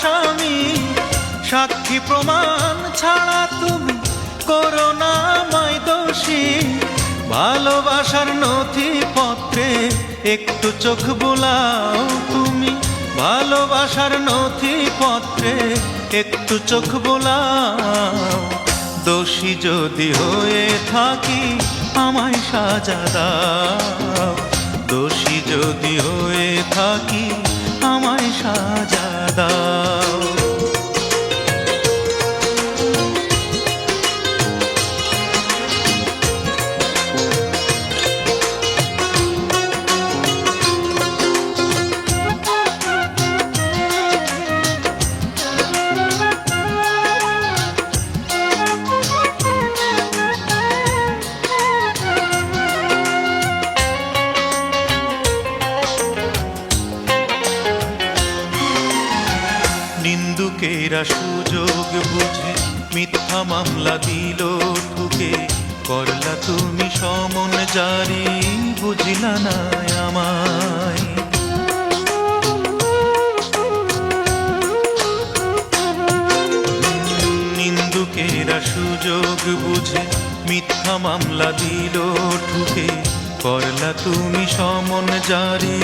আসামি। সাক্ষী প্রমাণ ছাড়া তুমি করো না আমায় দোষী। ভালোবাসার নথিপত্রে একটু চোখ বোলাও তুমি। ভালোবাসার নথিপত্রে একটু চোখ বোলাও। দোষী যদি হয়ে থাকি আমায় সাজা দাও। দোষী যদি হয়ে থাকি আমায় সাজা দাও। নিন্দুকেরা সুযোগ বুঝে মিথ্যা মামলা দিল ঠুকে। করলা তুমি সমন জারি, বুঝিলা না আমায়। নিন্দুকেরা সুযোগ বুঝে মিথ্যা মামলা দিল ঠুকে। করলা তুমি সমন জারি,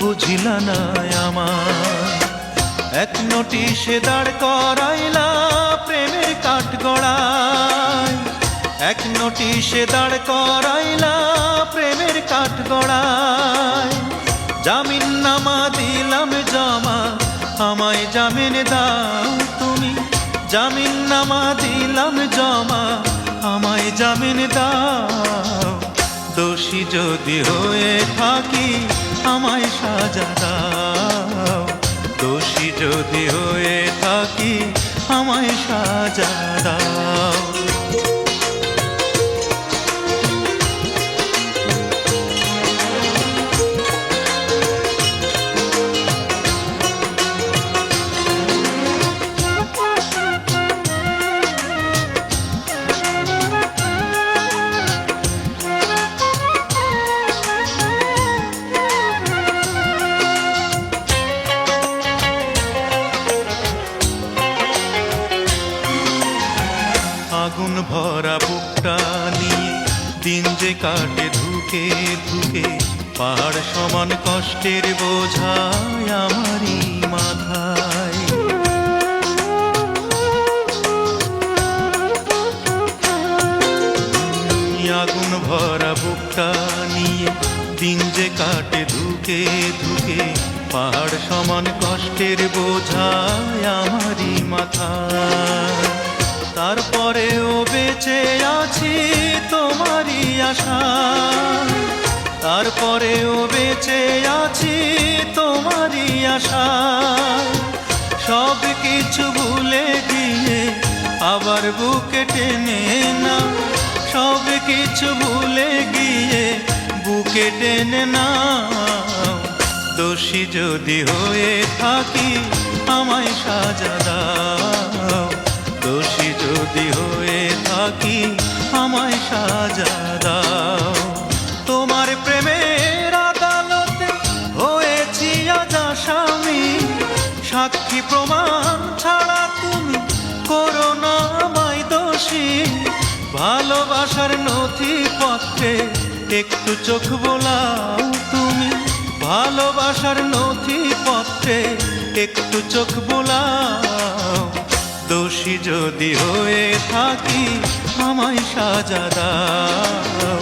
বুঝিলা না আমায়। এক নোটিশে দাঁড় করাইলা প্রেমের কাঠগড়ায়। এক নোটিশে দাঁড় করাইলা প্রেমের কাঠগড়ায়। জামিন নামা দিলাম জমা, আমায় জামিন দাও তুমি। জামিন নামা দিলাম জমা, আমায় জামিন দাও। দোষী যদি হয়ে থাকি আমায় সাজা দাও। দোষী যদি হয়ে থাকি আমায় সাজা দাও। আগুন ভরা বুকটা নিয়ে দিন যে কাটে ধুকে ধুকে। পাহাড় সমান কষ্টের বোঝায় আমারই মাথায়। আগুন ভরা বুকটা নিয়ে দিন যে কাটে ধুকে ধুকে। পাহাড় সমান কষ্টের বোঝায় আমারই মাথায়। তারপরেও বেঁচে আছি তোমারই আশায়। তারপরেও বেঁচে আছি তোমারই আশায়। সব কিছু ভুলে গিয়ে আবার বুকে টেনে না। সব কিছু ভুলে গিয়ে বুকে টেনে না। দোষী যদি হয়ে থাকি আমায় সাজা দাও। দোষী যদি হয়ে থাকি আমায় সাজা দাও। তোমার প্রেমের আদালতে হয়েছি আজ আসামি। সাক্ষী প্রমাণ ছাড়া তুমি করো না আমায় দোষী। ভালোবাসার নথিপত্রে একটু চোখ বোলাও তুমি। ভালোবাসার নথিপত্রে একটু চোখ বোলাও। দোষী যদি হয়ে থাকি আমায় সাজা দাও।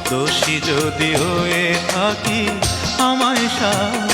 দোষী যদি হয়ে থাকি আমায় সাজা